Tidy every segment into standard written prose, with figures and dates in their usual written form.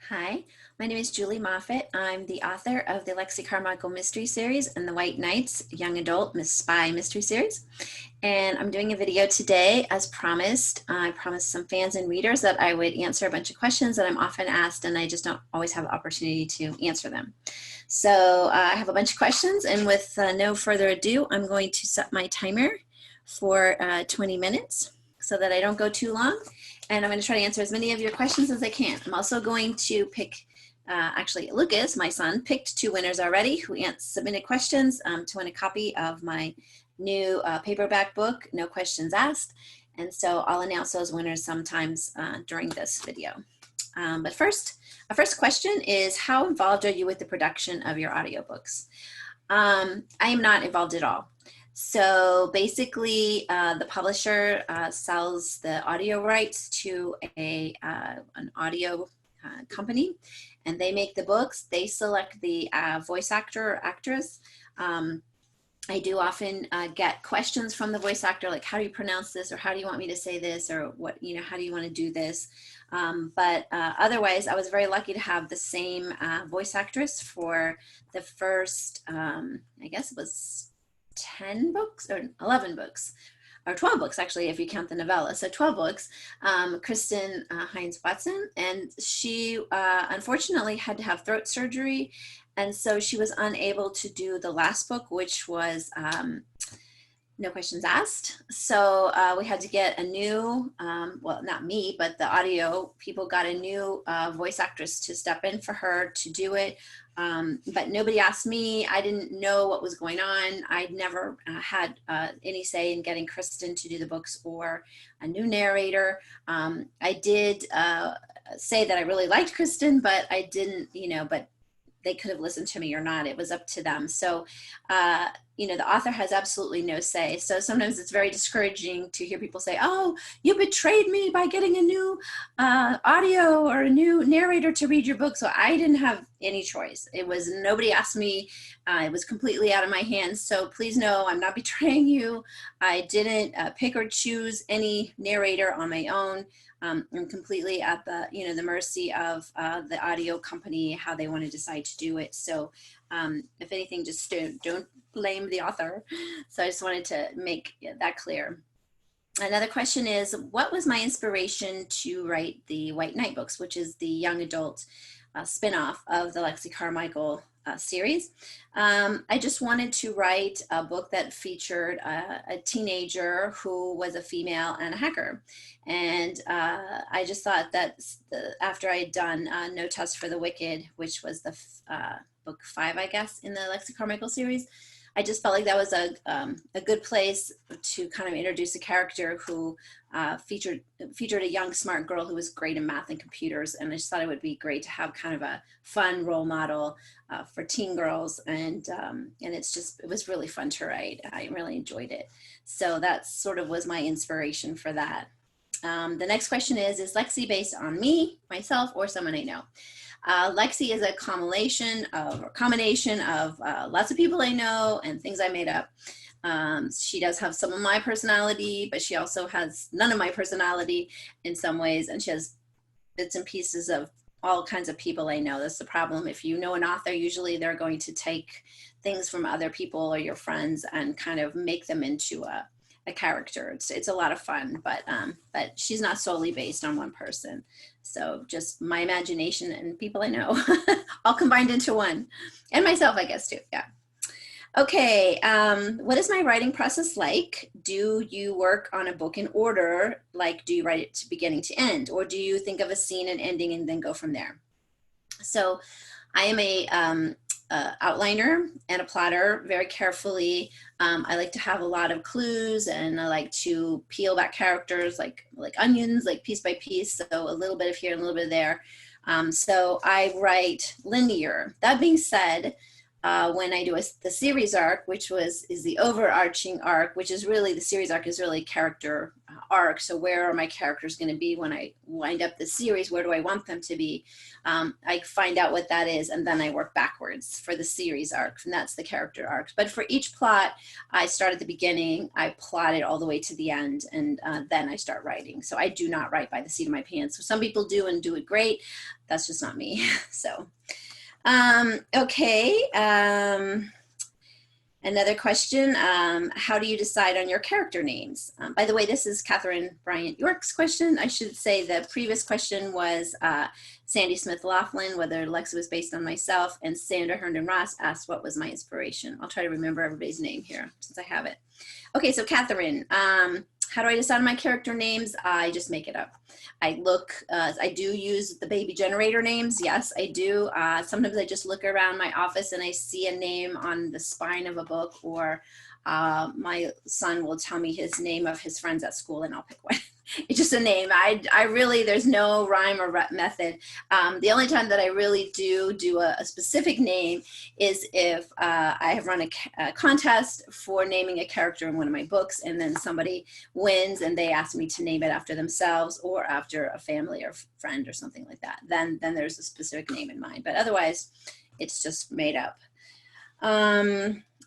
Hi, my name is Julie Moffett. I'm the author of the Lexi Carmichael Mystery Series and the White Knights Young Adult Miss Spy Mystery Series. And I'm doing a video today as promised. I promised some fans and readers that I would answer a bunch of questions that I'm often asked, and I just don't always have the opportunity to answer them. So I have a bunch of questions, and with no further ado, I'm going to set my timer for 20 minutes so that I don't go too long. And I'm going to try to answer as many of your questions as I can. I'm also going to pick, actually Lucas, my son, picked 2 winners already who submitted questions to win a copy of my new paperback book, No Questions Asked. And so I'll announce those winners sometimes during this video. But first, our first question is, how involved are you with the production of your audiobooks? I am not involved at all. So basically, the publisher sells the audio rights to an audio company, and they make the books. They select the voice actor or actress. I do often get questions from the voice actor, like, how do you pronounce this, or how do you want me to say this, or what, how do you want to do this? But otherwise, I was very lucky to have the same voice actress for the first, I guess it was 10 books or 11 books, or 12 books, actually, if you count the novella. So 12 books, Kristen Hines Watson. And she unfortunately had to have throat surgery. And so she was unable to do the last book, which was No Questions Asked. So we had to get a new, well, not me, but the audio people got a new voice actress to step in for her to do it. But nobody asked me. I didn't know what was going on. I'd never had any say in getting Kristen to do the books or a new narrator. I did say that I really liked Kristen, but I didn't, but they could have listened to me or not. It was up to them. So, the author has absolutely no say. So sometimes it's very discouraging to hear people say, oh, you betrayed me by getting a new audio or a new narrator to read your book. So I didn't have any choice. Nobody asked me. It was completely out of my hands. So please know I'm not betraying you. I didn't pick or choose any narrator on my own. I'm completely at the mercy of the audio company, how they want to decide to do it. So if anything, just don't blame the author. So I just wanted to make that clear. Another question is, what was my inspiration to write the White Knight books, which is the young adult spin-off of the Lexi Carmichael series? I just wanted to write a book that featured a teenager who was a female and a hacker. And I just thought that after I had done No Test for the Wicked, which was the book 5, I guess, in the Lexi Carmichael series, I just felt like that was a good place to kind of introduce a character who featured a young, smart girl who was great in math and computers. And I just thought it would be great to have kind of a fun role model for teen girls. And it was really fun to write. I really enjoyed it. So that sort of was my inspiration for that. The next question is Lexi based on me, myself, or someone I know? Lexi is a combination of lots of people I know and things I made up. She does have some of my personality, but she also has none of my personality in some ways, and she has bits and pieces of all kinds of people I know. That's the problem. If you know an author, usually they're going to take things from other people or your friends and kind of make them into a character. It's a lot of fun, but she's not solely based on one person. So just my imagination and people I know all combined into one, and myself, I guess, too. Yeah. Okay. What is my writing process like? Do you work on a book in order? Like, do you write it to beginning to end, or do you think of a scene and ending and then go from there? So I am a outliner and a plotter very carefully. I like to have a lot of clues, and I like to peel back characters like onions, like piece by piece. So a little bit of here and a little bit of there. So I write linear. That being said, when I do the series arc, which is the overarching arc, which is really, the series arc is really character arc. So where are my characters going to be when I wind up the series? Where do I want them to be? I find out what that is, and then I work backwards for the series arc, and that's the character arc. But for each plot, I start at the beginning, I plot it all the way to the end, and then I start writing. So I do not write by the seat of my pants. So some people do and do it great. That's just not me. So. Okay. Another question, how do you decide on your character names? By the way, this is Catherine Bryant York's question. I should say the previous question was Sandy Smith Laughlin, whether Lexi was based on myself, and Sandra Herndon Ross asked what was my inspiration. I'll try to remember everybody's name here since I have it. Okay, so Catherine, how do I decide on my character names? I just make it up. I look, I do use the baby generator names. Yes, I do. Sometimes I just look around my office and I see a name on the spine of a book, or my son will tell me his name of his friends at school and I'll pick one. It's just a name. I really, there's no rhyme or method. The only time that I really do a specific name is if I have run a contest for naming a character in one of my books, and then somebody wins and they ask me to name it after themselves or after a family or friend or something like that. Then there's a specific name in mind, but otherwise it's just made up.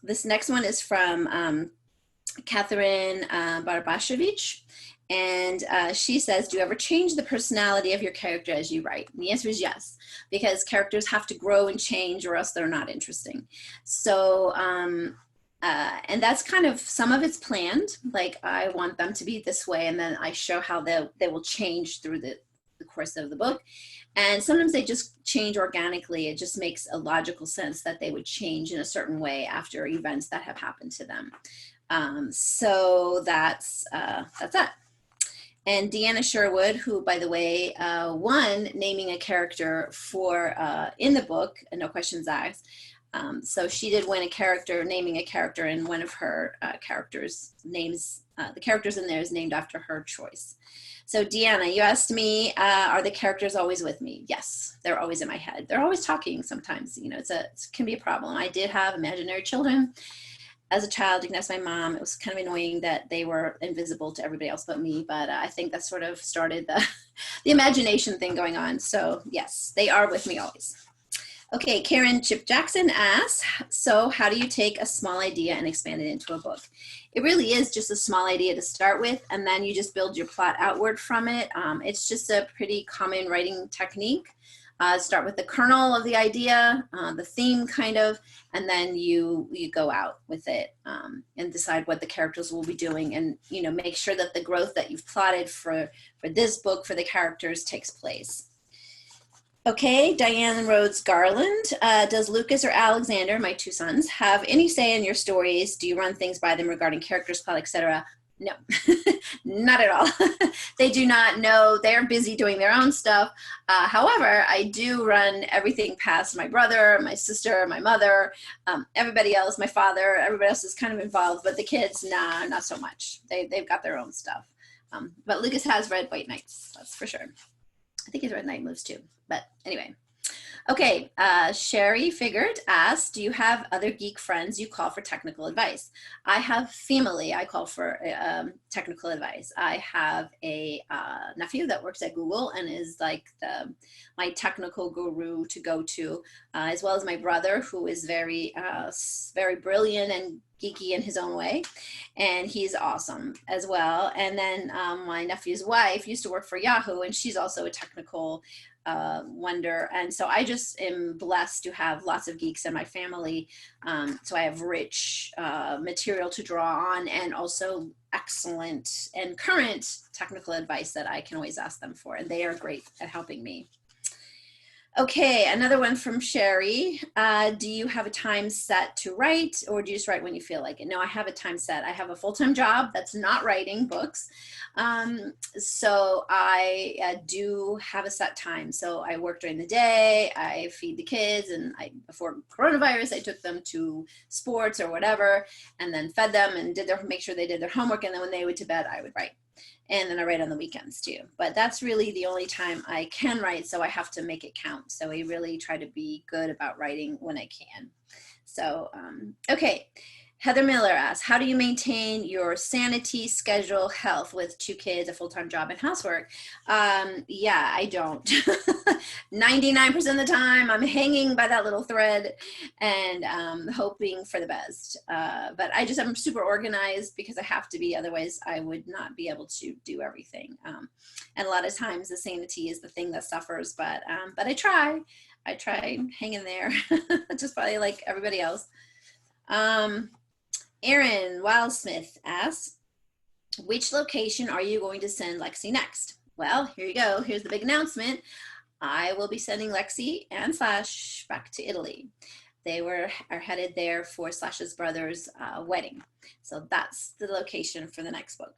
This next one is from Catherine Barbashevich. And she says, do you ever change the personality of your character as you write? And the answer is yes, because characters have to grow and change or else they're not interesting. So, and that's kind of, some of it's planned, like I want them to be this way, and then I show how they will change through the course of the book. And sometimes they just change organically. It just makes a logical sense that they would change in a certain way after events that have happened to them. So that's that. And Deanna Sherwood, who, by the way, won naming a character for in the book, No Questions Asked. So she did win a character, naming a character, and one of her characters' names, the characters in there is named after her choice. So Deanna, you asked me, are the characters always with me? Yes, they're always in my head. They're always talking sometimes. You know, it can be a problem. I did have imaginary children. As a child, you can ask my mom, it was kind of annoying that they were invisible to everybody else but me, but I think that sort of started the imagination thing going on. So yes, they are with me always. Okay, Karen Chip Jackson asks, so how do you take a small idea and expand it into a book? It really is just a small idea to start with, and then you just build your plot outward from it. It's just a pretty common writing technique. Start with the kernel of the idea, the theme kind of, and then you go out with it and decide what the characters will be doing, and make sure that the growth that you've plotted for this book for the characters takes place. Okay, Diane Rhodes Garland, does Lucas or Alexander, my two sons, have any say in your stories? Do you run things by them regarding characters, plot, etc.? No, not at all. They do not know. They're busy doing their own stuff. However, I do run everything past my brother, my sister, my mother, everybody else, my father, everybody else is kind of involved, but the kids, nah, not so much. They've got their own stuff. But Lucas has read White Nights, that's for sure. I think he's read Night Moves too, but anyway. Okay, Sherry Figured asked, do you have other geek friends you call for technical advice? I have family I call for technical advice. I have a nephew that works at Google and is like my technical guru to go to, as well as my brother, who is very brilliant and geeky in his own way, and he's awesome as well. And then my nephew's wife used to work for Yahoo, and she's also a technical wonder, and so I just am blessed to have lots of geeks in my family, so I have rich material to draw on, and also excellent and current technical advice that I can always ask them for, and they are great at helping me. Okay, another one from Sherry. Do you have a time set to write, or do you just write when you feel like it? No, I have a time set. I have a full-time job that's not writing books. So I do have a set time. So I work during the day, I feed the kids, and before coronavirus, I took them to sports or whatever, and then fed them and make sure they did their homework. And then when they went to bed, I would write. And then I write on the weekends too. But that's really the only time I can write, so I have to make it count. So I really try to be good about writing when I can. So, okay. Heather Miller asks, how do you maintain your sanity, schedule, health with 2 kids, a full-time job, and housework? Yeah, I don't. 99% of the time, I'm hanging by that little thread and hoping for the best. But I'm super organized because I have to be, otherwise I would not be able to do everything. And a lot of times the sanity is the thing that suffers, but I try hanging there, just probably like everybody else. Aaron Wildsmith asks, which location are you going to send Lexi next? Well, here you go. Here's the big announcement. I will be sending Lexi and Slash back to Italy. They are headed there for Slash's brother's wedding. So that's the location for the next book.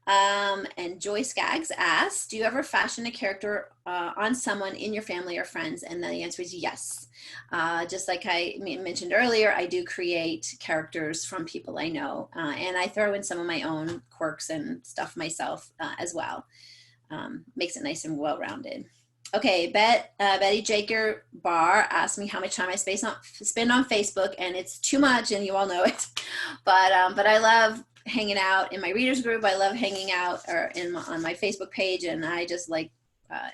And Joy Skaggs asks, do you ever fashion a character on someone in your family or friends? And the answer is yes. Just like I mentioned earlier, I do create characters from people I know, and I throw in some of my own quirks and stuff myself as well. Makes it nice and well-rounded. Okay, Betty Jaker Barr asked me how much time I spend on Facebook, and it's too much, and you all know it. But I love hanging out in my readers group. I love hanging out on my Facebook page, and I just like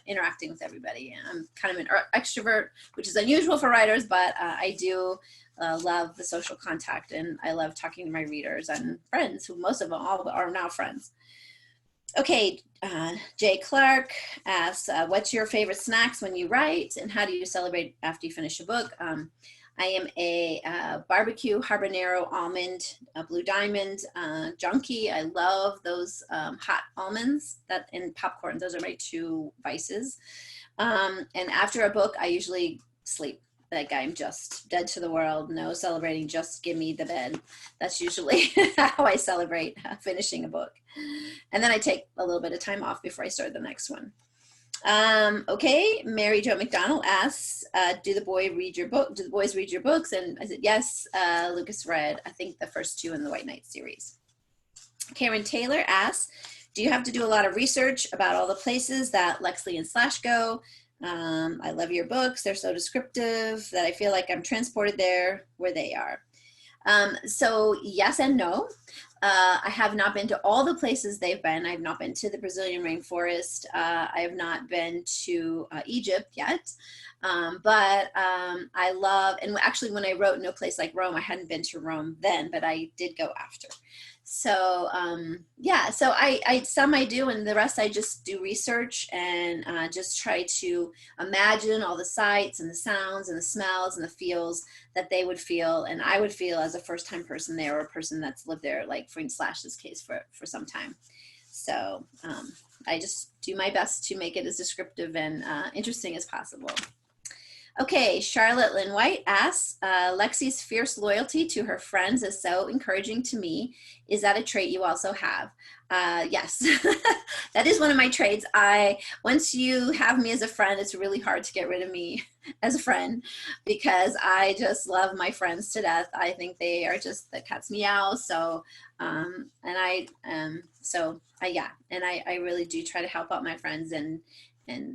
interacting with everybody. And I'm kind of an extrovert, which is unusual for writers, but I do love the social contact, and I love talking to my readers and friends, who most of them all are now friends. Okay, Jay Clark asks, what's your favorite snacks when you write, and how do you celebrate after you finish a book? I am a barbecue habanero almond blue diamond junkie. I love those hot almonds and popcorn. Those are my 2 vices. And after a book, I usually sleep. Like, I'm just dead to the world, no celebrating, just give me the bed. That's usually how I celebrate finishing a book. And then I take a little bit of time off before I start the next one. Okay, Mary Jo McDonald asks, do the boys read your books? And I said, yes, Lucas read, I think, the first 2 in the White Knight series. Karen Taylor asks, do you have to do a lot of research about all the places that Lexi and Slash go? I love your books. They're so descriptive that I feel like I'm transported there where they are. So yes and no. I have not been to all the places they've been. I've not been to the Brazilian rainforest. I have not been to Egypt yet. But I love, and actually when I wrote No Place Like Rome, I hadn't been to Rome then, but I did go after. So yeah, so some I do, and the rest I just do research and just try to imagine all the sights and the sounds and the smells and the feels that they would feel and I would feel as a first-time person there, or a person that's lived there, like for Slash's case, for some time. So I just do my best to make it as descriptive and interesting as possible. Okay, Charlotte Lynn White asks, Lexi's fierce loyalty to her friends is so encouraging to me. Is that a trait you also have? Yes, that is one of my traits. Once you have me as a friend, it's really hard to get rid of me as a friend, because I just love my friends to death. I think they are just the cat's meow. So, I really do try to help out my friends and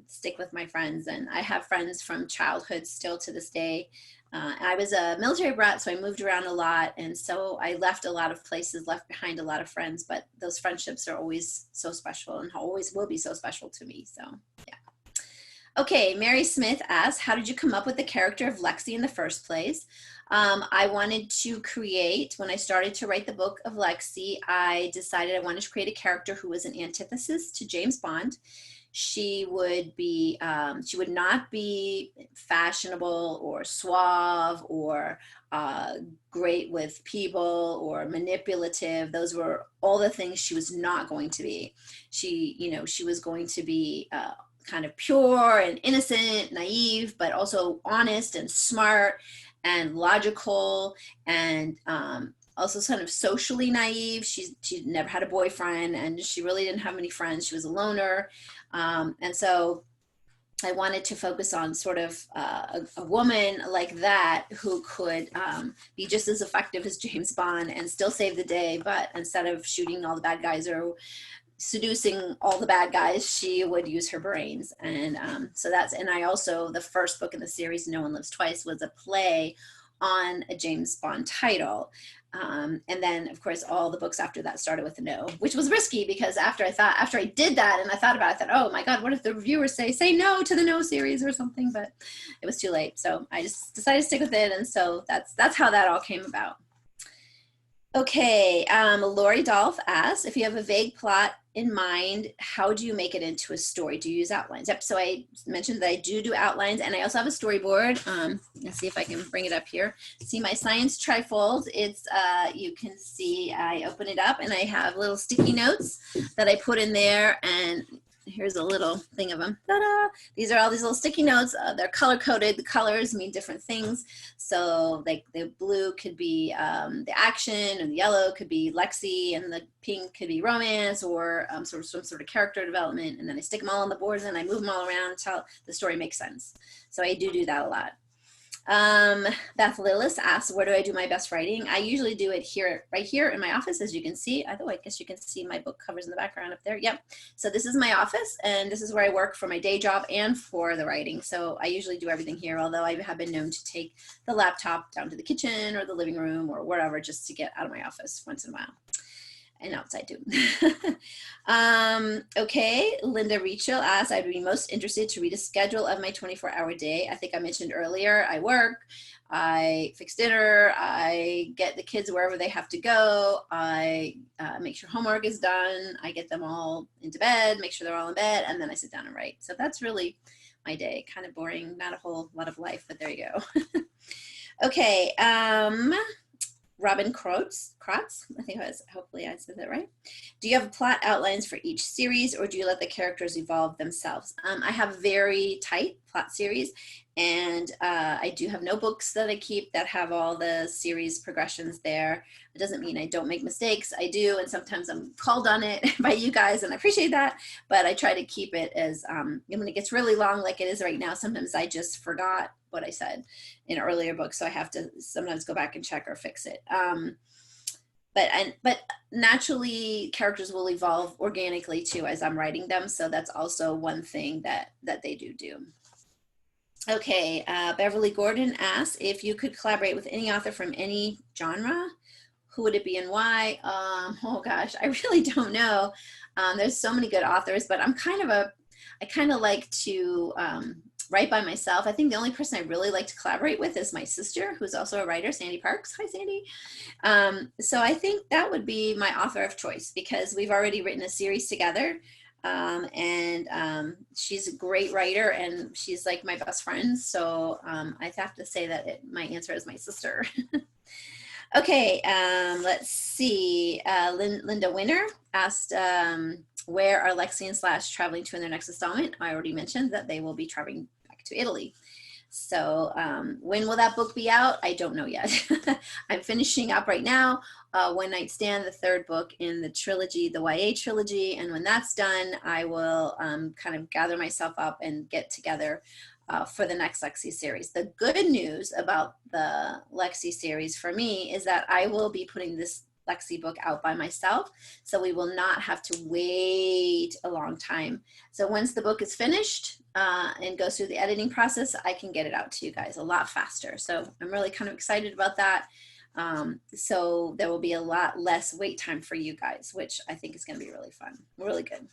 stick with my friends. And I have friends from childhood still to this day. I was a military brat, so I moved around a lot. And so I left a lot of places, left behind a lot of friends, but those friendships are always so special and always will be so special to me. So yeah. Okay, Mary Smith asks, how did you come up with the character of Lexi in the first place? I wanted to create, when I started to write the book of Lexi, I decided I wanted to create a character who was an antithesis to James Bond. She would not be fashionable or suave or great with people or manipulative. Those were all the things she was not going to be. She was going to be kind of pure and innocent, naive, but also honest and smart and logical, and also kind of socially naive. She never had a boyfriend, and she really didn't have many friends. She was a loner. And so I wanted to focus on sort of a woman like that who could be just as effective as James Bond and still save the day, but instead of shooting all the bad guys or seducing all the bad guys, she would use her brains. And I also, the first book in the series, No One Lives Twice, was a play on a James Bond title. And then of course all the books after that started with a no, which was risky because after I did that and I thought about it, I thought, oh my God, what if the reviewers say no to the no series or something? But it was too late. So I just decided to stick with it. And so that's how that all came about. Okay, Lori Dolph asks, if you have a vague plot in mind, how do you make it into a story? Do you use outlines? Yep, so I mentioned that I do outlines, and I also have a storyboard. Let's see if I can bring it up here. See my science trifold. It's, you can see I open it up, and I have little sticky notes that I put in there, and here's a little thing of them. Ta-da! These are all these little sticky notes. They're color coded. The colors mean different things. So like the blue could be the action, and the yellow could be Lexi, and the pink could be romance or some sort of character development. And then I stick them all on the boards and I move them all around until the story makes sense. So I do that a lot. Beth Lillis asks, where do I do my best writing? I usually do it here, right here in my office, as you can see. I guess you can see my book covers in the background up there. Yep. So this is my office, and this is where I work for my day job and for the writing. So I usually do everything here, although I have been known to take the laptop down to the kitchen or the living room or wherever just to get out of my office once in a while. And outside too. Okay, Linda Rachel asks, I'd be most interested to read a schedule of my 24-hour day. I think I mentioned earlier, I work, I fix dinner, I get the kids wherever they have to go, I make sure homework is done, I get them all into bed, make sure they're all in bed, and then I sit down and write. So that's really my day. Kind of boring, not a whole lot of life, but there you go. Okay, Robin Krotz, I think hopefully I said that right. Do you have plot outlines for each series, or do you let the characters evolve themselves? I have very tight plot series, and I do have notebooks that I keep that have all the series progressions there. It doesn't mean I don't make mistakes. I do, and sometimes I'm called on it by you guys, and I appreciate that, but I try to keep it as, when it gets really long like it is right now, sometimes I just forgot what I said in earlier books, so I have to sometimes go back and check or fix it. But naturally, characters will evolve organically too as I'm writing them, so that's also one thing that they do. Okay, Beverly Gordon asks, if you could collaborate with any author from any genre, who would it be and why? Oh gosh, I really don't know. There's so many good authors, but I kind of like to write by myself. I think the only person I really like to collaborate with is my sister, who's also a writer, Sandy Parks. Hi, Sandy. So I think that would be my author of choice because we've already written a series together. And she's a great writer and she's like my best friend. So I have to say that my answer is my sister. Okay, let's see. Linda Winner asked, where are Lexi and Slash traveling to in their next installment? I already mentioned that they will be traveling back to Italy. So when will that book be out? I don't know yet. I'm finishing up right now, One Night Stand, the third book in the trilogy, the YA trilogy. And when that's done, I will kind of gather myself up and get together for the next Lexi series. The good news about the Lexi series for me is that I will be putting this Lexi book out by myself, so we will not have to wait a long time. So once the book is finished and goes through the editing process, I can get it out to you guys a lot faster. So I'm really kind of excited about that. So there will be a lot less wait time for you guys, which I think is going to be really fun, really good.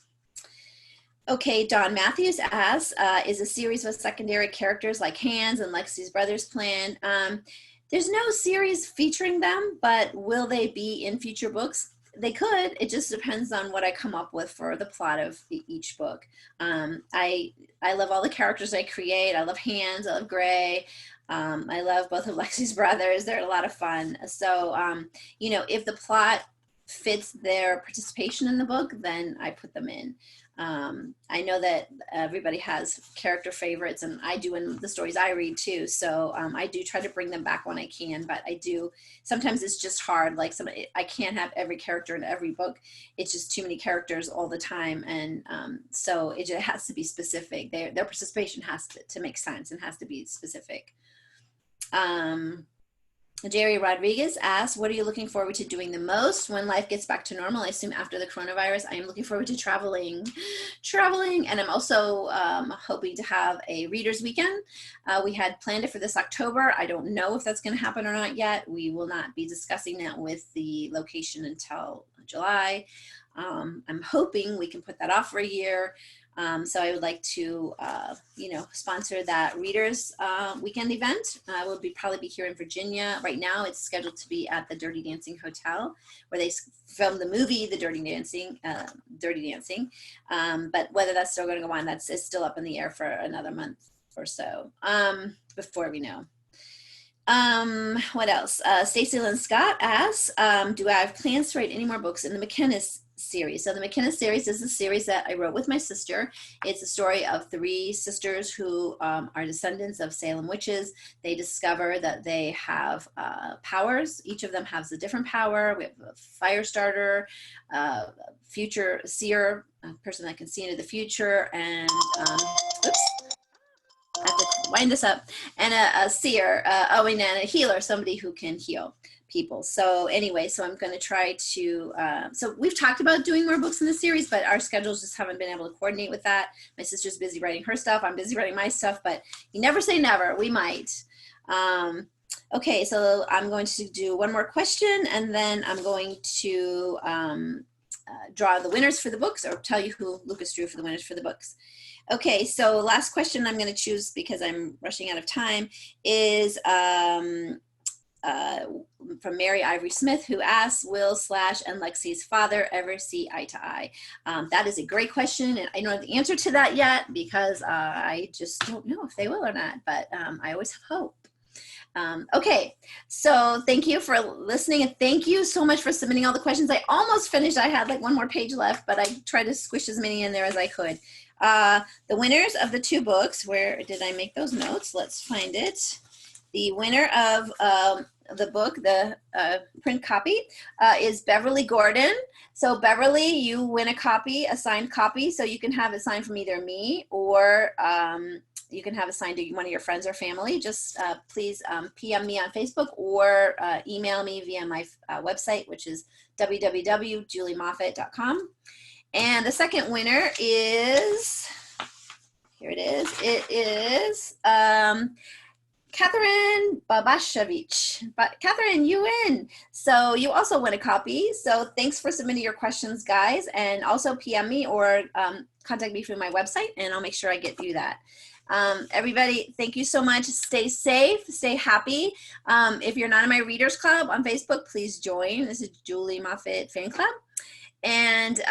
Okay, Don Matthews asks, is a series with secondary characters like Hans and Lexi's brothers planned? There's no series featuring them, but will they be in future books? They could. It just depends on what I come up with for the plot of each book. I love all the characters I create. I love Hans. I love Gray. I love both of Lexi's brothers. They're a lot of fun. So, you know, if the plot fits their participation in the book, then I put them in. I know that everybody has character favorites, and I do in the stories I read too. So I do try to bring them back when I can, but sometimes it's just hard. Like I can't have every character in every book. It's just too many characters all the time. And so it just has to be specific. Their participation has to make sense and has to be specific. Jerry Rodriguez asks, what are you looking forward to doing the most when life gets back to normal? I assume after the coronavirus. I am looking forward to traveling, and I'm also hoping to have a readers weekend. We had planned it for this October. I don't know if that's going to happen or not yet. We will not be discussing that with the location until July. I'm hoping we can put that off for a year. So I would like to, sponsor that readers weekend event. I will probably be here in Virginia. Right now it's scheduled to be at the Dirty Dancing Hotel where they filmed the movie, The Dirty Dancing. But whether that's still going to go on, it's still up in the air for another month or so before we know. What else? Stacey Lynn Scott asks, do I have plans to write any more books in the McKenna series? So the McKenna series is a series that I wrote with my sister. It's a story of 3 sisters who are descendants of Salem witches. They discover that they have powers. Each of them has a different power. We have a fire starter, future seer, a person that can see into the future, and I have to wind this up, and a seer, and a healer, somebody who can heal people. So anyway, so I'm going to try to, so we've talked about doing more books in the series, but our schedules just haven't been able to coordinate with that. My sister's busy writing her stuff. I'm busy writing my stuff, but you never say never. We might. Okay, so I'm going to do one more question, and then I'm going to draw the winners for the books, or tell you who Lucas drew for the winners for the books. Okay, so last question I'm going to choose because I'm rushing out of time is from Mary Ivory Smith, who asks, will Slash and Lexi's father ever see eye to eye? That is a great question, and I don't have the answer to that yet because I just don't know if they will or not, but I always have hope. Okay, so thank you for listening, and thank you so much for submitting all the questions. I almost finished. I had like one more page left, but I tried to squish as many in there as I could. The winners of the 2 books, where did I make those notes? Let's find it. The winner of the book, the print copy, is Beverly Gordon. So Beverly, you win a copy, a signed copy, so you can have it signed from either me or you can have it signed to one of your friends or family. Just please PM me on Facebook or email me via my website, which is www.juliemoffett.com. And the second winner is, here it is. It is Catherine Babashevich. But Catherine, you win. So you also win a copy. So thanks for submitting your questions, guys. And also PM me or contact me through my website, and I'll make sure I get you that. Everybody, thank you so much. Stay safe, stay happy. If you're not in my readers club on Facebook, please join. This is Julie Moffett Fan Club. And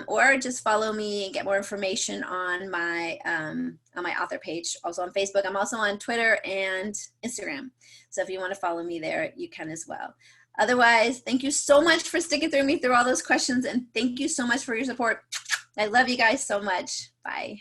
or just follow me and get more information on my author page, also on Facebook. I'm also on Twitter and Instagram, so if you want to follow me there, you can as well. Otherwise, thank you so much for sticking through all those questions, and thank you so much for your support. I love you guys so much. Bye.